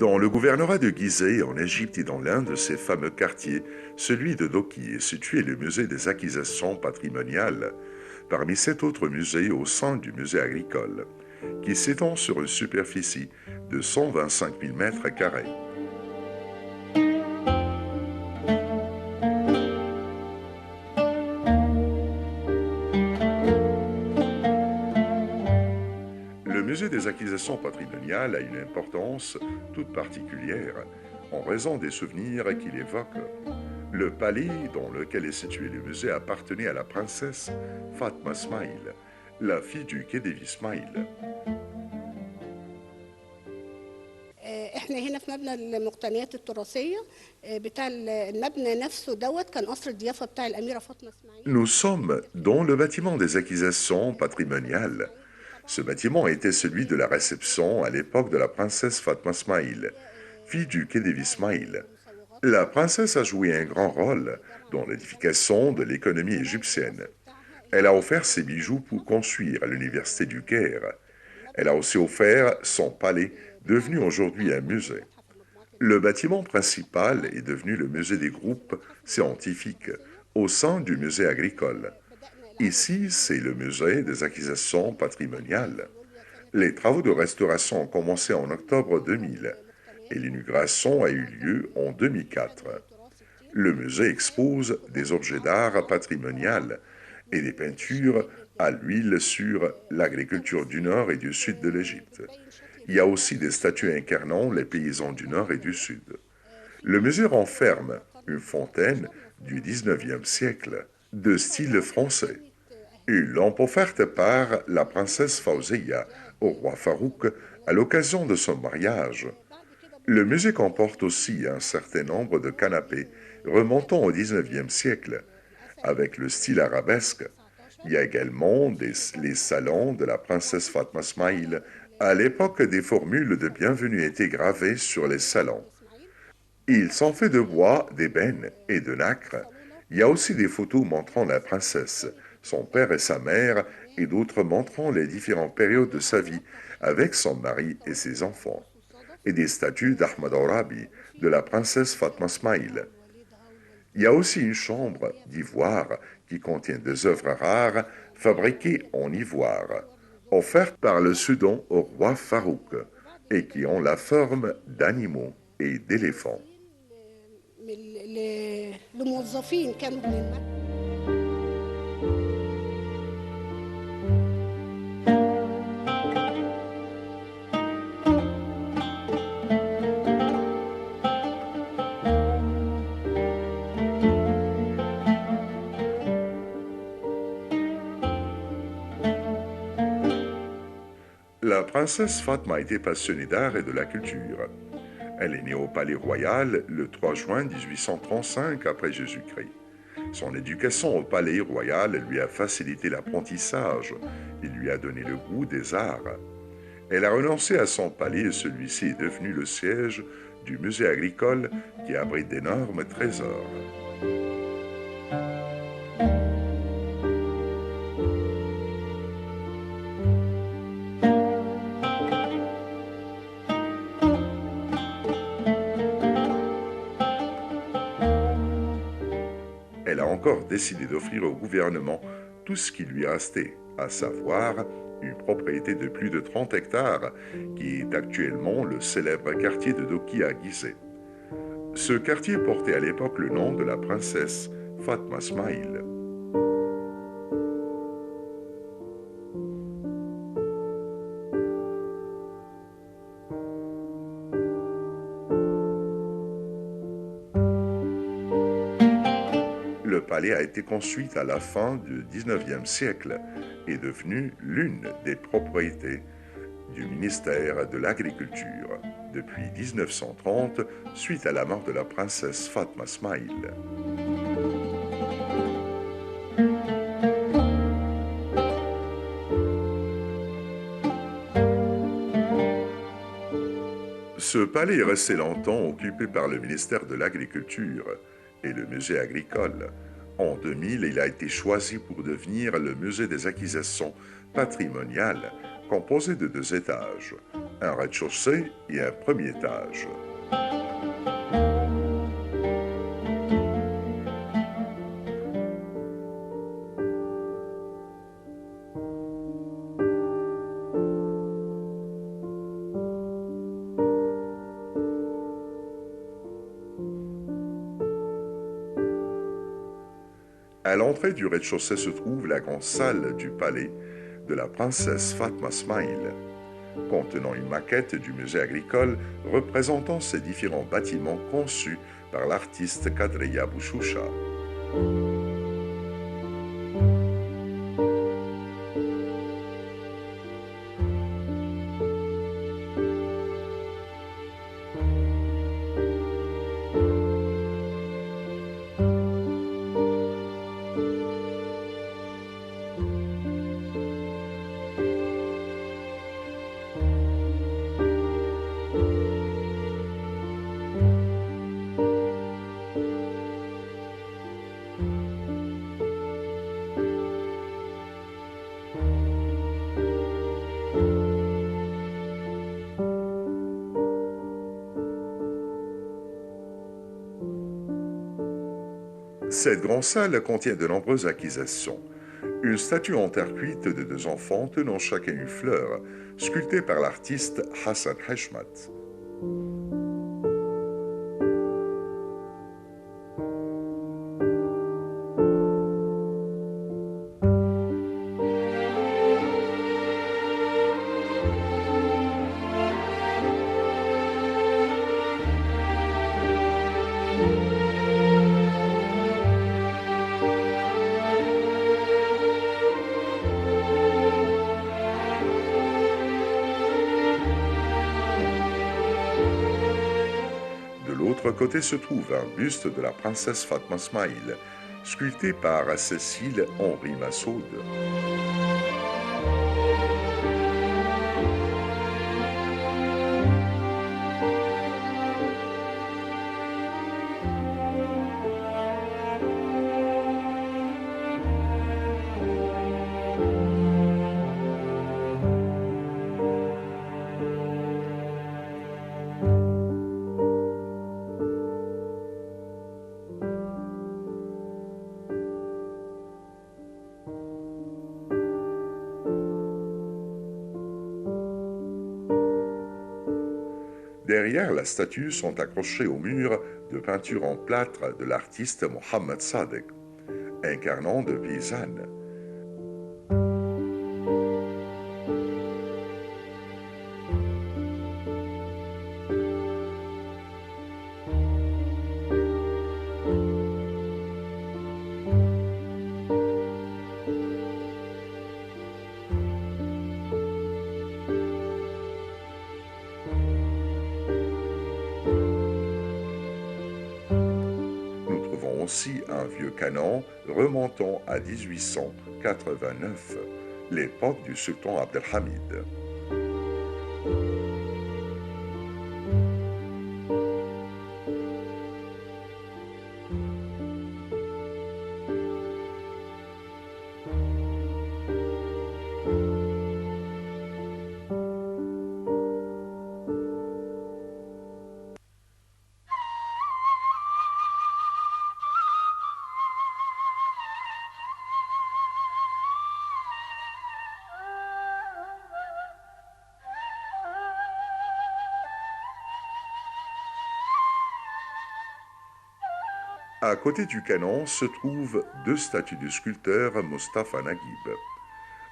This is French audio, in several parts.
Dans le gouvernorat de Gizeh, en Égypte et dans l'un de ses fameux quartiers, celui de Doki, est situé le musée des acquisitions patrimoniales, parmi 7 autres musées au sein du musée agricole, qui s'étend sur une superficie de 125 000 mètres carrés. Le musée des acquisitions patrimoniales a une importance toute particulière en raison des souvenirs qu'il évoque. Le palais dans lequel est situé le musée appartenait à la princesse Fatma Smail, la fille du Khedive Ismail. احنا هنا في مبنى المقتنيات التراثيه بتاع المبنى نفسه كان قصر الضيافه بتاع الاميره فاطمه اسماعيل. Nous sommes dans le bâtiment des acquisitions patrimoniales. Ce bâtiment était celui de la réception à l'époque de la princesse Fatma Smail, fille du Khedive Ismail. La princesse a joué un grand rôle dans l'édification de l'économie égyptienne. Elle a offert ses bijoux pour construire l'université du Caire. Elle a aussi offert son palais, devenu aujourd'hui un musée. Le bâtiment principal est devenu le musée des groupes scientifiques au sein du musée agricole. Ici, c'est le musée des acquisitions patrimoniales. Les travaux de restauration ont commencé en octobre 2000 et l'inauguration a eu lieu en 2004. Le musée expose des objets d'art patrimonial et des peintures à l'huile sur l'agriculture du nord et du sud de l'Égypte. Il y a aussi des statues incarnant les paysans du nord et du sud. Le musée renferme une fontaine du 19e siècle de style français, une lampe offerte par la princesse Fawziya au roi Farouk à l'occasion de son mariage. Le musée comporte aussi un certain nombre de canapés remontant au 19e siècle, avec le style arabesque. Il y a également les salons de la princesse Fatma Smail. À l'époque, des formules de bienvenue étaient gravées sur les salons. Ils sont faits de bois, d'ébène et de nacre. Il y a aussi des photos montrant la princesse, son père et sa mère, et d'autres montrant les différentes périodes de sa vie avec son mari et ses enfants, et des statues d'Ahmad Arabi, de la princesse Fatma Smail. Il y a aussi une chambre d'ivoire qui contient des œuvres rares fabriquées en ivoire, offertes par le Soudan au roi Farouk, et qui ont la forme d'animaux et d'éléphants. لموظفين كانوا من المكتب. La princesse Fatma était passionnée d'art et de la culture. Elle est née au Palais Royal le 3 juin 1835 après Jésus-Christ. Son éducation au Palais Royal lui a facilité l'apprentissage et lui a donné le goût des arts. Elle a renoncé à son palais et celui-ci est devenu le siège du musée agricole qui abrite d'énormes trésors. Elle a encore décidé d'offrir au gouvernement tout ce qui lui restait, à savoir une propriété de plus de 30 hectares qui est actuellement le célèbre quartier de Doki à Gizeh. Ce quartier portait à l'époque le nom de la princesse Fatma Smail. Le palais a été construit à la fin du 19e siècle et est devenu l'une des propriétés du ministère de l'Agriculture depuis 1930 suite à la mort de la princesse Fatma Smail. Ce palais est resté longtemps occupé par le ministère de l'Agriculture et le musée agricole. En 2000, il a été choisi pour devenir le musée des acquisitions patrimoniales, composé de 2 étages. un rez-de-chaussée et un premier étage. À l'entrée du rez-de-chaussée se trouve la grande salle du palais de la princesse Fatma Ismail, contenant une maquette du musée agricole représentant ces différents bâtiments conçus par l'artiste Kadriya Bouchoucha. Cette grande salle contient de nombreuses acquisitions. Une statue en terre cuite de deux enfants tenant chacun une fleur, sculptée par l'artiste Hassan Heshmat. De l'autre côté se trouve un buste de la princesse Fatma Ismail, sculpté par Cécile Henri Massoud. Derrière la statue sont accrochés au mur de peinture en plâtre de l'artiste Mohamed Sadek, incarnant de paysannes. Nous trouvons aussi un vieux canon remontant à 1889, l'époque du sultan Abdelhamid. À côté du canon se trouvent deux statues du sculpteur Mustapha Naguib.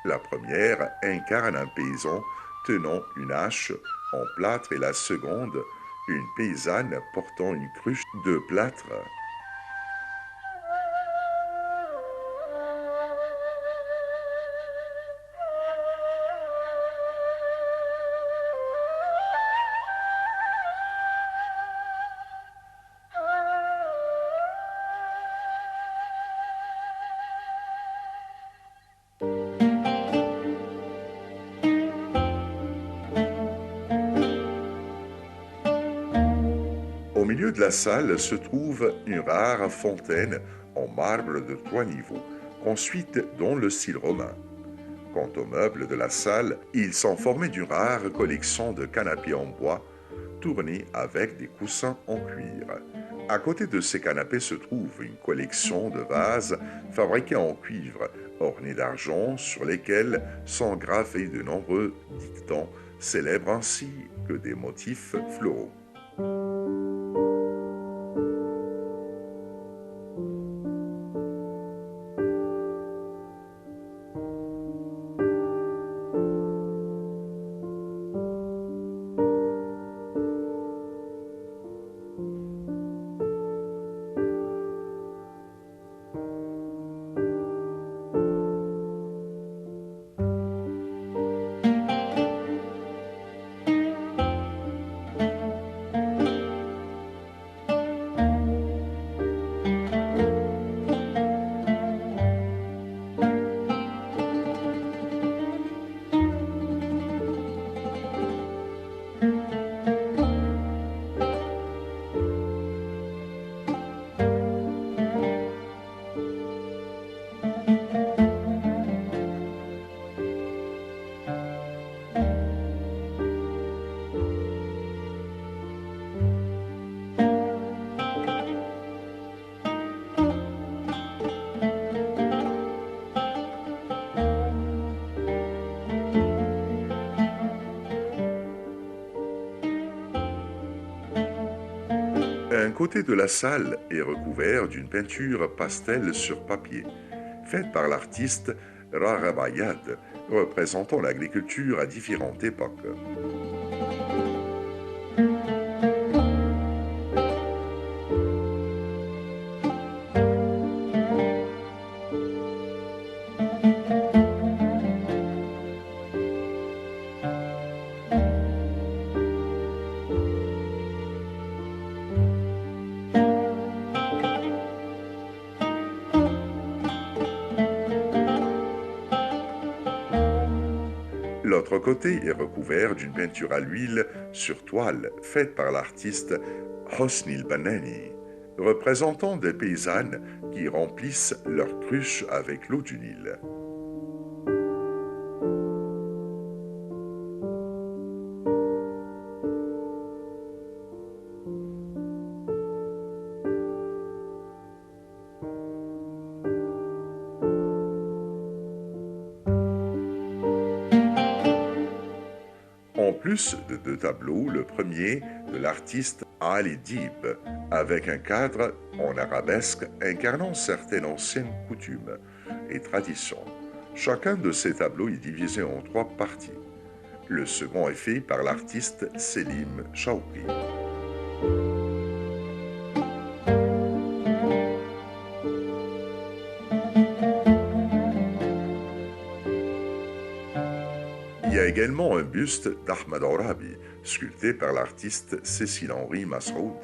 La première incarne un paysan tenant une hache en plâtre et la seconde, une paysanne portant une cruche de plâtre. Au milieu de la salle se trouve une rare fontaine en marbre de 3 niveaux, construite dans le style romain. Quant aux meubles de la salle, ils sont formés d'une rare collection de canapés en bois tournés avec des coussins en cuir. À côté de ces canapés se trouve une collection de vases fabriqués en cuivre, ornés d'argent, sur lesquels sont gravés de nombreux dictons célèbres ainsi que des motifs floraux. Un côté de la salle est recouvert d'une peinture pastel sur papier, faite par l'artiste Rarabayad, représentant l'agriculture à différentes époques. L'autre côté est recouvert d'une peinture à l'huile sur toile faite par l'artiste Hosni el-Banani, représentant des paysannes qui remplissent leurs cruches avec l'eau du Nil. En plus de deux tableaux, le premier de l'artiste Ali Dib, avec un cadre en arabesque incarnant certaines anciennes coutumes et traditions. Chacun de ces tableaux est divisé en trois parties. Le second est fait par l'artiste Selim Shawki. Il y a également un buste d'Ahmad Orabi, sculpté par l'artiste Cécile-Henri Masroud.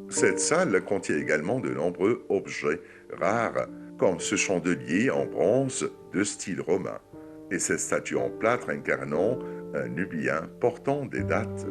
Cette salle contient également de nombreux objets rares, comme ce chandelier en bronze de style romain et cette statue en plâtre incarnant un Nubien portant des dattes.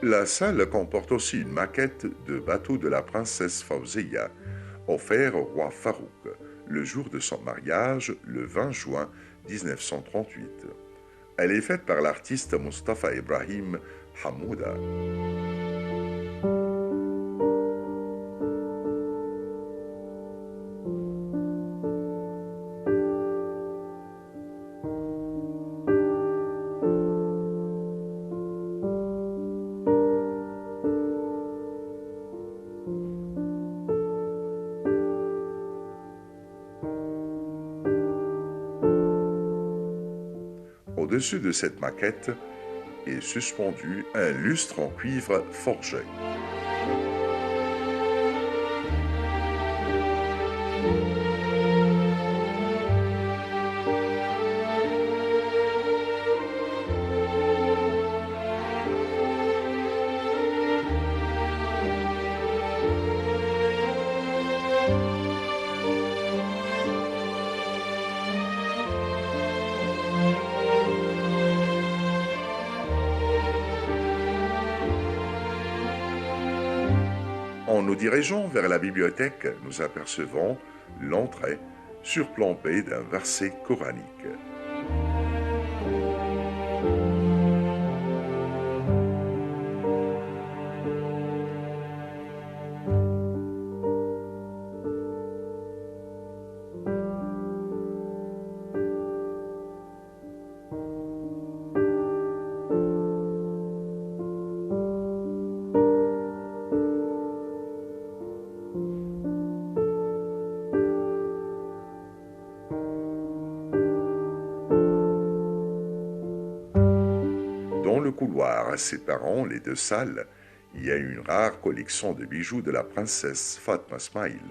La salle comporte aussi une maquette de bateau de la princesse Fawziya, offert au roi Farouk le jour de son mariage, le 20 juin 1938. Elle est faite par l'artiste Mustafa Ibrahim Hamouda. Au-dessus de cette maquette est suspendu un lustre en cuivre forgé. En nous dirigeant vers la bibliothèque, nous apercevons l'entrée surplombée d'un verset coranique. Dans le couloir séparant les deux salles, il y a une rare collection de bijoux de la princesse Fatma Smail.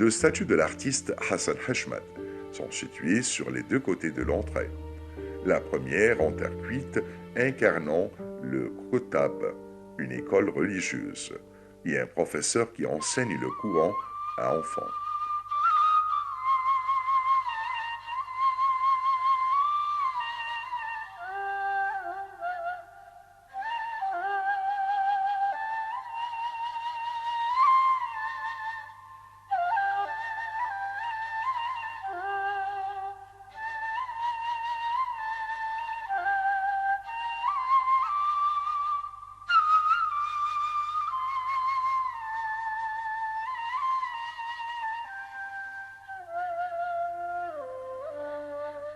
Deux statues de l'artiste Hassan Hashmat sont situées sur les deux côtés de l'entrée. La première en terre cuite incarnant le Kotab, une école religieuse, et un professeur qui enseigne le Coran à enfants.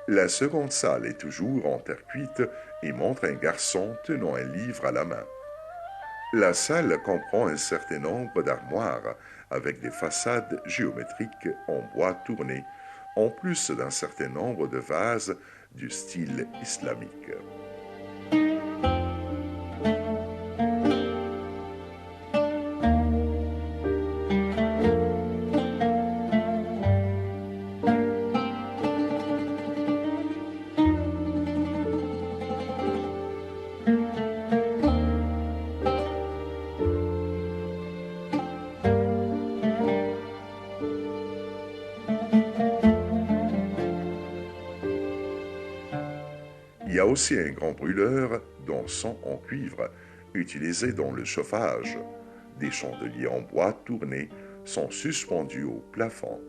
La seconde salle est toujours en terre cuite et montre un garçon tenant un livre à la main. La salle comprend un certain nombre d'armoires avec des façades géométriques en bois tourné, en plus d'un certain nombre de vases du style islamique. Il y a aussi un grand brûleur d'encens en cuivre utilisé dans le chauffage. Des chandeliers en bois tournés sont suspendus au plafond.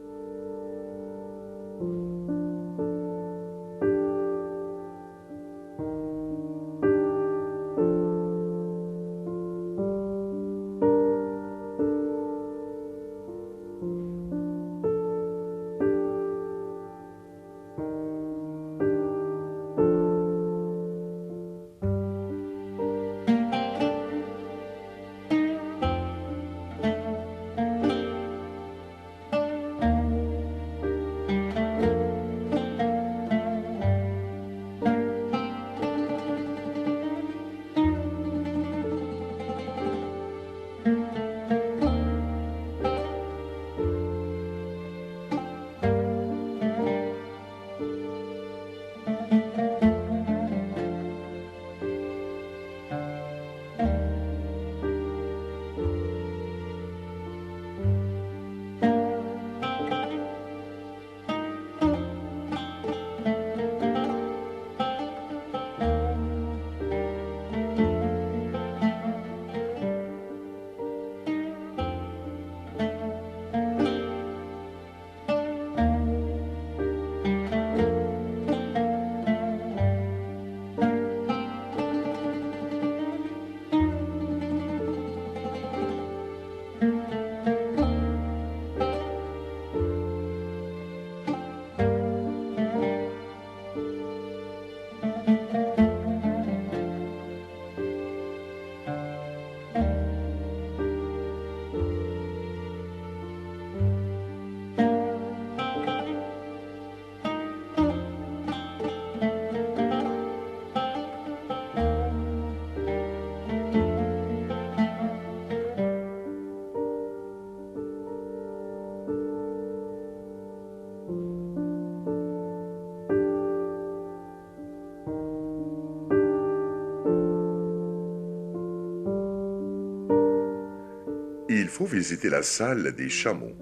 il faut visiter la salle des chameaux,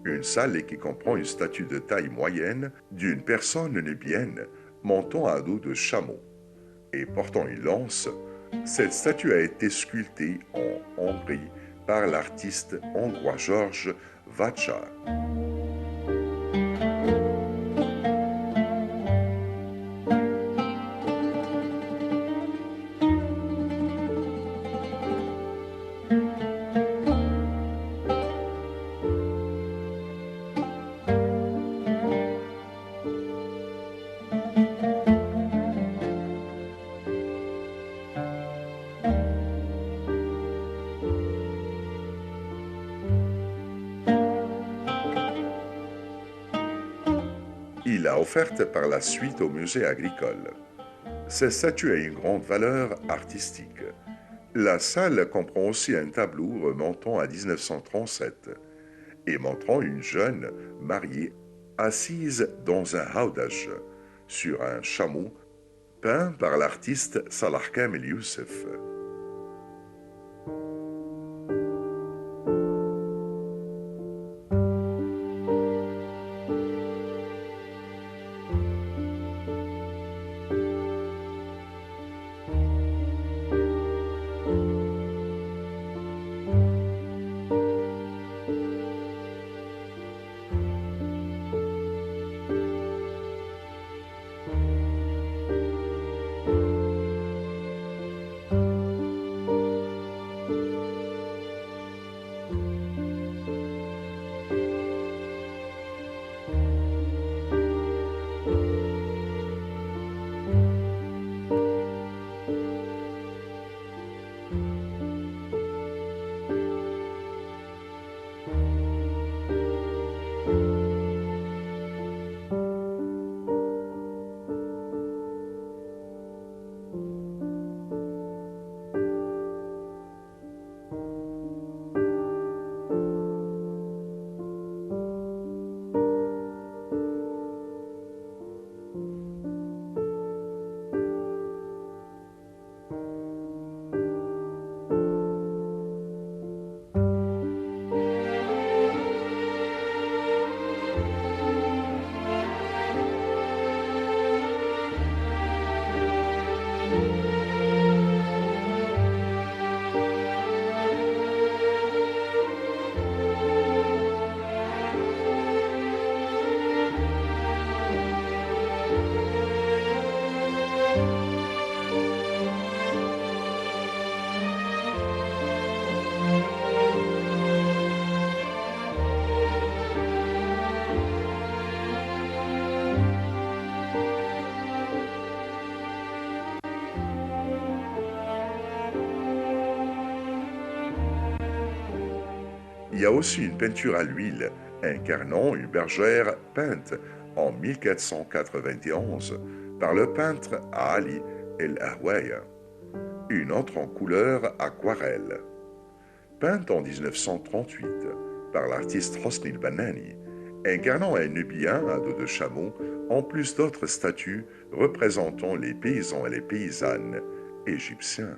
une salle qui comprend une statue de taille moyenne d'une personne nubienne montant un dos de chameau et portant une lance. Cette statue a été sculptée en Hongrie par l'artiste hongrois George Vacsa. Il l'a offerte par la suite au musée agricole. Cette statue a une grande valeur artistique. La salle comprend aussi un tableau remontant à 1937 et montrant une jeune mariée assise dans un haudage sur un chameau peint par l'artiste Salah Kamel Youssef. Il y a aussi une peinture à l'huile incarnant une bergère peinte en 1491 par le peintre Ali El Ahwaya, une autre en couleur aquarelle, peinte en 1938 par l'artiste Hosni El-Banani, incarnant un nubien à dos de chameau, en plus d'autres statues représentant les paysans et les paysannes égyptiens.